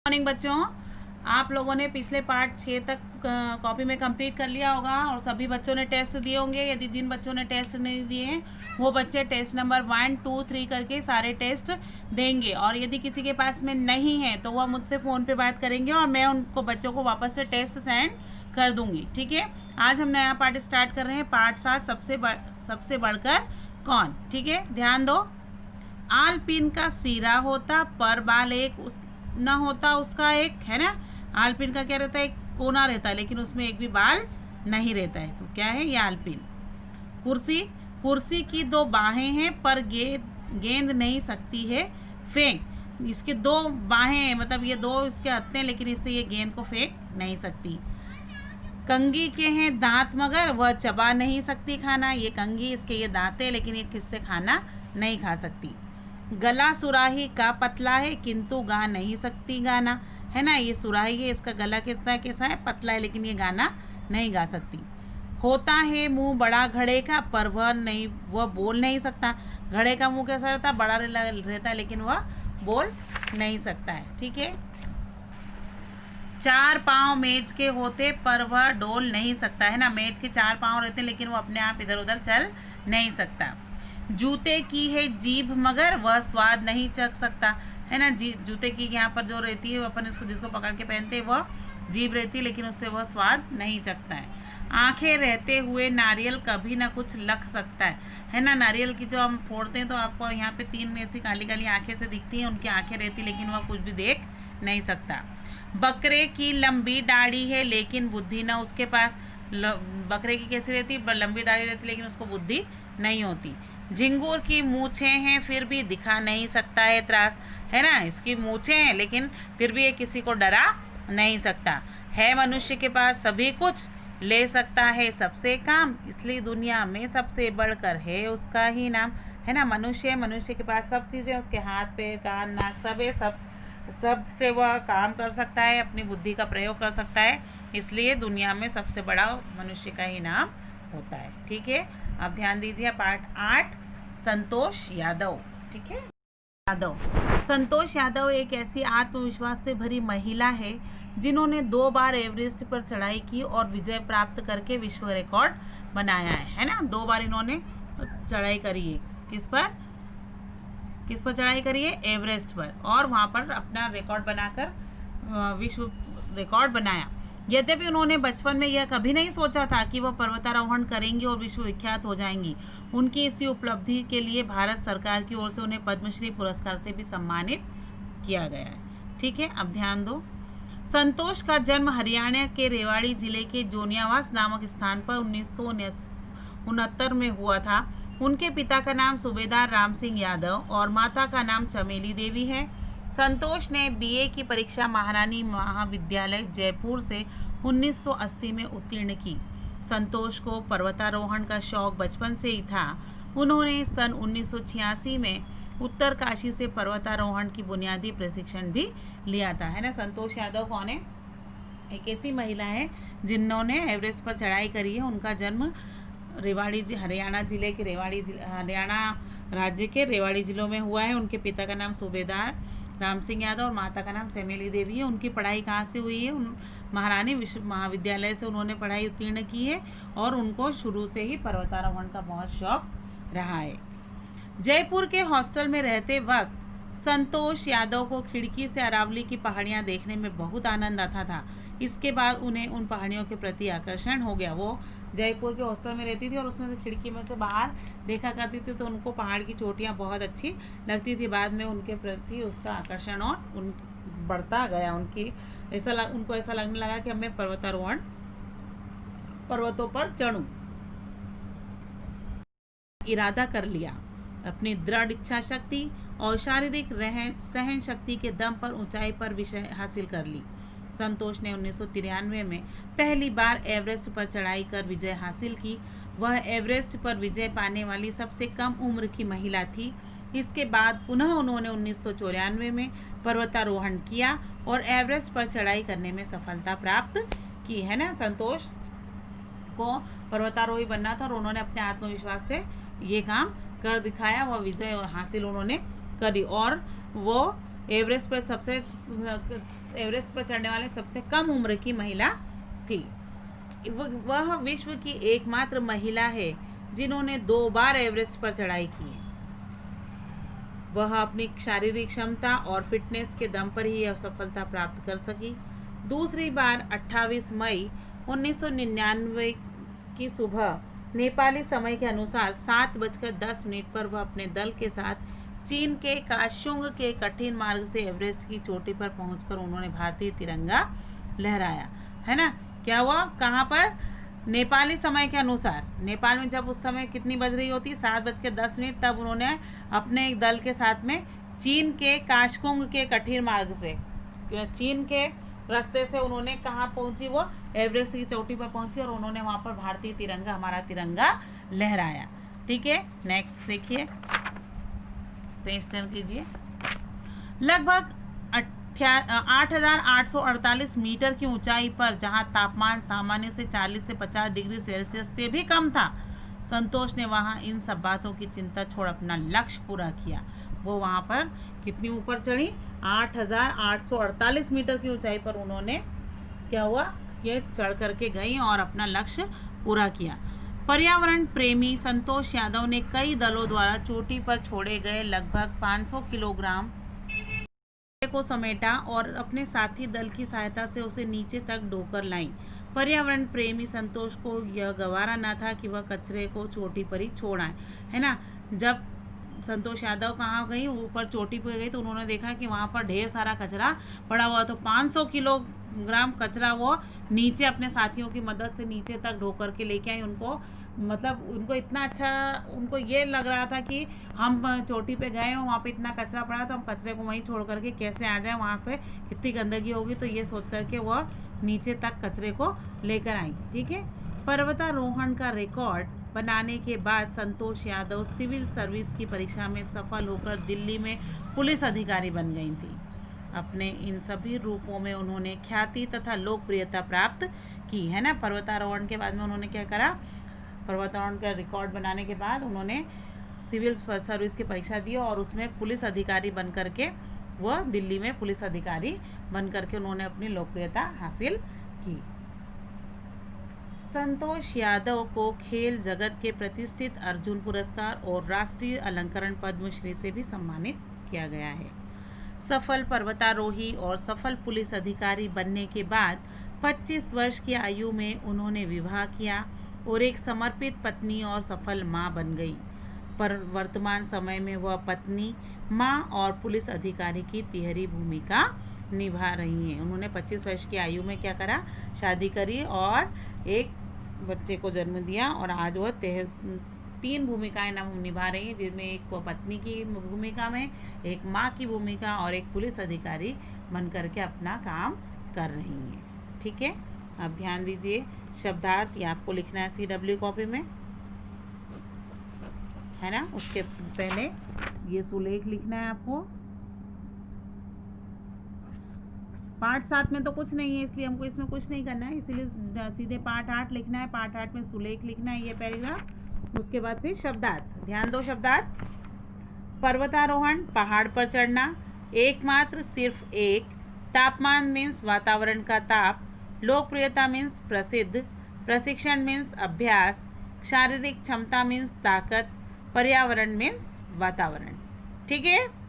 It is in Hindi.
मॉर्निंग बच्चों, आप लोगों ने पिछले पार्ट 6 तक कॉपी में कंप्लीट कर लिया होगा और सभी बच्चों ने टेस्ट दिए होंगे। यदि जिन बच्चों ने टेस्ट नहीं दिए हैं वो बच्चे टेस्ट नंबर 1, 2, 3 करके सारे टेस्ट देंगे, और यदि किसी के पास में नहीं है तो वह मुझसे फ़ोन पे बात करेंगे और मैं उनको बच्चों को वापस से टेस्ट सेंड कर दूँगी। ठीक है, आज हम नया पार्ट स्टार्ट कर रहे हैं, पार्ट 7, सबसे बढ़कर कौन। ठीक है, ध्यान दो। आलपिन का सिरा होता पर बाल एक न होता उसका एक, है ना। आलपिन का क्या रहता है, एक कोना रहता है लेकिन उसमें एक भी बाल नहीं रहता है, तो क्या है ये आलपिन। कुर्सी की 2 बाहें हैं पर गेंद नहीं सकती है फेंक। इसके 2 बाहें हैं, मतलब ये 2 इसके हत्थे हैं लेकिन इससे ये गेंद को फेंक नहीं सकती। कंघी के हैं दांत मगर वह चबा नहीं सकती खाना। ये कंघी, इसके ये दांत है लेकिन ये किससे खाना नहीं खा सकती। गला सुराही का पतला है किंतु गा नहीं सकती गाना, है ना। ये सुराही है, इसका गला कितना कैसा है, पतला है, लेकिन ये गाना नहीं गा सकती। होता है मुंह बड़ा घड़े का पर वह बोल नहीं सकता। घड़े का मुंह कैसा रहता है, बड़ा रहता है लेकिन वह बोल नहीं सकता है। ठीक है। 4 पाँव मेज के होते पर वह डोल नहीं सकता, है ना। मेज के 4 पाँव रहते हैं लेकिन वो अपने आप इधर उधर चल नहीं सकता। जूते की है जीभ मगर वह स्वाद नहीं चख सकता, है ना। जूते की यहाँ पर जो रहती है अपन इसको जिसको पकड़ के पहनते हैं वह जीभ रहती है लेकिन उससे वह स्वाद नहीं चखता है। आंखें रहते हुए नारियल कभी ना कुछ लख सकता है ना। नारियल की जो हम फोड़ते हैं तो आपको यहाँ पे 3 ऐसी काली काली आंखें से दिखती हैं, उनकी आंखें रहती लेकिन वह कुछ भी देख नहीं सकता। बकरे की लंबी दाढ़ी है लेकिन बुद्धि ना उसके पास। बकरे की कैसी रहती है, लंबी दाढ़ी रहती लेकिन उसको बुद्धि नहीं होती। झिंगुर की मूछें हैं फिर भी दिखा नहीं सकता है त्रास, है ना। इसकी मूछें हैं लेकिन फिर भी ये किसी को डरा नहीं सकता है। मनुष्य के पास सभी कुछ, ले सकता है सबसे काम, इसलिए दुनिया में सबसे बढ़कर है उसका ही नाम, है ना। मनुष्य के पास सब चीज़ें, उसके हाथ पैर कान नाक सब है, सब से वह काम कर सकता है, अपनी बुद्धि का प्रयोग कर सकता है, इसलिए दुनिया में सबसे बड़ा मनुष्य का ही नाम होता है। ठीक है, अब ध्यान दीजिए पार्ट 8, संतोष यादव। ठीक है, संतोष यादव एक ऐसी आत्मविश्वास से भरी महिला है जिन्होंने 2 बार एवरेस्ट पर चढ़ाई की और विजय प्राप्त करके विश्व रिकॉर्ड बनाया है ना। 2 बार इन्होंने चढ़ाई करी है, किस पर चढ़ाई करी है, एवरेस्ट पर, और वहाँ पर अपना रिकॉर्ड बनाकर विश्व रिकॉर्ड बनाया। यद्यपि उन्होंने बचपन में यह कभी नहीं सोचा था कि वह पर्वतारोहण करेंगी और विश्व विख्यात हो जाएंगी। उनकी इसी उपलब्धि के लिए भारत सरकार की ओर से उन्हें पद्मश्री पुरस्कार से भी सम्मानित किया गया है। ठीक है, अब ध्यान दो। संतोष का जन्म हरियाणा के रेवाड़ी जिले के जोनियावास नामक स्थान पर 1969 में हुआ था। उनके पिता का नाम सूबेदार राम सिंह यादव और माता का नाम चमेली देवी है। संतोष ने बीए की परीक्षा महारानी महाविद्यालय जयपुर से 1980 में उत्तीर्ण की। संतोष को पर्वतारोहण का शौक बचपन से ही था। उन्होंने सन 1986 में उत्तरकाशी से पर्वतारोहण की बुनियादी प्रशिक्षण भी लिया था, है ना। संतोष यादव कौन है, एक ऐसी महिला है जिन्होंने एवरेस्ट पर चढ़ाई करी है। उनका जन्म हरियाणा राज्य के रेवाड़ी जिलों में हुआ है। उनके पिता का नाम सूबेदार राम सिंह यादव और माता का नाम चमेली देवी है। उनकी पढ़ाई कहाँ से हुई है, महारानी विश्व महाविद्यालय से उन्होंने पढ़ाई उत्तीर्ण की है और उनको शुरू से ही पर्वतारोहण का बहुत शौक रहा है। जयपुर के हॉस्टल में रहते वक्त संतोष यादव को खिड़की से अरावली की पहाड़ियाँ देखने में बहुत आनंद आता था। इसके बाद उन्हें उन पहाड़ियों के प्रति आकर्षण हो गया। वो जयपुर के हॉस्टल में रहती थी और उसमें से खिड़की में से बाहर देखा करती थी तो उनको पहाड़ की चोटियाँ बहुत अच्छी लगती थी। बाद में उनके प्रति उसका आकर्षण और बढ़ता गया। उनको ऐसा लगने लगा कि अब मैं पर्वतों पर चढ़ूं। इरादा कर लिया। अपनी दृढ़ इच्छा शक्ति और शारीरिक सहन शक्ति के दम पर ऊंचाई पर विजय हासिल कर ली। संतोष ने 1993 में पहली बार एवरेस्ट पर चढ़ाई कर विजय हासिल की। वह एवरेस्ट पर विजय पाने वाली सबसे कम उम्र की महिला थी। इसके बाद पुनः उन्होंने 1994 में पर्वतारोहण किया और एवरेस्ट पर चढ़ाई करने में सफलता प्राप्त की, है ना। संतोष को पर्वतारोही बनना था और उन्होंने अपने आत्मविश्वास से ये काम कर दिखाया। वह विजय हासिल उन्होंने करी और वो एवरेस्ट पर चढ़ने वाले सबसे कम उम्र की महिला थी। वह विश्व की एकमात्र महिला है जिन्होंने 2 बार एवरेस्ट पर चढ़ाई की है। वह अपनी शारीरिक क्षमता और फिटनेस के दम पर ही यह सफलता प्राप्त कर सकी। दूसरी बार 28 मई 1999 की सुबह नेपाली समय के अनुसार 7:10 पर वह अपने दल के साथ चीन के काशुंग के कठिन मार्ग से एवरेस्ट की चोटी पर पहुंचकर उन्होंने भारतीय तिरंगा लहराया, है ना। क्या हुआ, कहाँ पर, नेपाली समय के अनुसार, नेपाल में जब उस समय कितनी बज रही होती, 7:10, तब उन्होंने अपने एक दल के साथ में चीन के काशकुंग के कठिन मार्ग से, चीन के रास्ते से उन्होंने कहाँ पहुंची, वो एवरेस्ट की चोटी पर पहुंची और उन्होंने वहाँ पर भारतीय तिरंगा, हमारा तिरंगा लहराया। ठीक है, नेक्स्ट देखिए, पेज टर्न कीजिए। लगभग 8,848 मीटर की ऊंचाई पर जहां तापमान सामान्य से 40 से 50 डिग्री सेल्सियस से भी कम था, संतोष ने वहां इन सब बातों की चिंता छोड़ अपना लक्ष्य पूरा किया। वो वहां पर कितनी ऊपर चढ़ी, 8,848 मीटर की ऊंचाई पर उन्होंने क्या हुआ, ये चढ़ करके गई और अपना लक्ष्य पूरा किया। पर्यावरण प्रेमी संतोष यादव ने कई दलों द्वारा चोटी पर छोड़े गए लगभग 500 किलोग्राम को समेटा और अपने साथी दल की सहायता से उसे नीचे तक ढोकर लाई। पर्यावरण प्रेमी संतोष को यह गवारा न था कि वह कचरे को चोटी पर ही छोड़ आए, है ना। जब संतोष यादव कहाँ गई, ऊपर चोटी पर गई, तो उन्होंने देखा कि वहाँ पर ढेर सारा कचरा पड़ा हुआ, तो 500 किलोग्राम कचरा वो नीचे अपने साथियों की मदद से नीचे तक ढो करके लेके आई। उनको मतलब उनको इतना अच्छा, उनको ये लग रहा था कि हम चोटी पे गए और वहाँ पे इतना कचरा पड़ा, तो हम कचरे को वहीं छोड़ करके कैसे आ जाए, वहाँ पे कितनी गंदगी होगी, तो ये सोच करके वह नीचे तक कचरे को लेकर आई। ठीक है, पर्वतारोहण का रिकॉर्ड बनाने के बाद संतोष यादव सिविल सर्विस की परीक्षा में सफल होकर दिल्ली में पुलिस अधिकारी बन गई थी। अपने इन सभी रूपों में उन्होंने ख्याति तथा लोकप्रियता प्राप्त की, है ना। पर्वतारोहण के बाद में उन्होंने क्या करा, पर्वतारोहण का रिकॉर्ड बनाने के बाद उन्होंने सिविल सर्विस की परीक्षा दी और उसमें पुलिस अधिकारी बन करके, वह दिल्ली में पुलिस अधिकारी बन करके उन्होंने अपनी लोकप्रियता हासिल की। संतोष यादव को खेल जगत के प्रतिष्ठित अर्जुन पुरस्कार और राष्ट्रीय अलंकरण पद्मश्री से भी सम्मानित किया गया है। सफल पर्वतारोही और सफल पुलिस अधिकारी बनने के बाद 25 वर्ष की आयु में उन्होंने विवाह किया और एक समर्पित पत्नी और सफल मां बन गई। पर वर्तमान समय में वह पत्नी, मां और पुलिस अधिकारी की तिहरी भूमिका निभा रही हैं। उन्होंने 25 वर्ष की आयु में क्या करा, शादी करी और एक बच्चे को जन्म दिया और आज वह 3 भूमिकाएं निभा रही हैं, जिसमें एक वो पत्नी की भूमिका में, एक माँ की भूमिका और एक पुलिस अधिकारी बन करके अपना काम कर रही हैं। ठीक है, अब ध्यान दीजिए, शब्दार्थ ये आपको लिखना है CW कॉपी में, है ना। उसके पहले ये सुलेख लिखना है आपको। पार्ट 7 में तो कुछ नहीं है, इसलिए हमको इसमें कुछ नहीं करना है, इसीलिए सीधे पार्ट 8 लिखना है। पार्ट 8 में सुलेख लिखना है, ये पैराग्राफ। उसके बाद फिर शब्दार्थ, ध्यान दो शब्दार्थ। पर्वतारोहण, पहाड़ पर चढ़ना, एकमात्र, सिर्फ एक। तापमान मीन्स वातावरण का ताप। लोकप्रियता मीन्स प्रसिद्ध। प्रशिक्षण मीन्स अभ्यास। शारीरिक क्षमता मीन्स ताकत। पर्यावरण मीन्स वातावरण। ठीक है।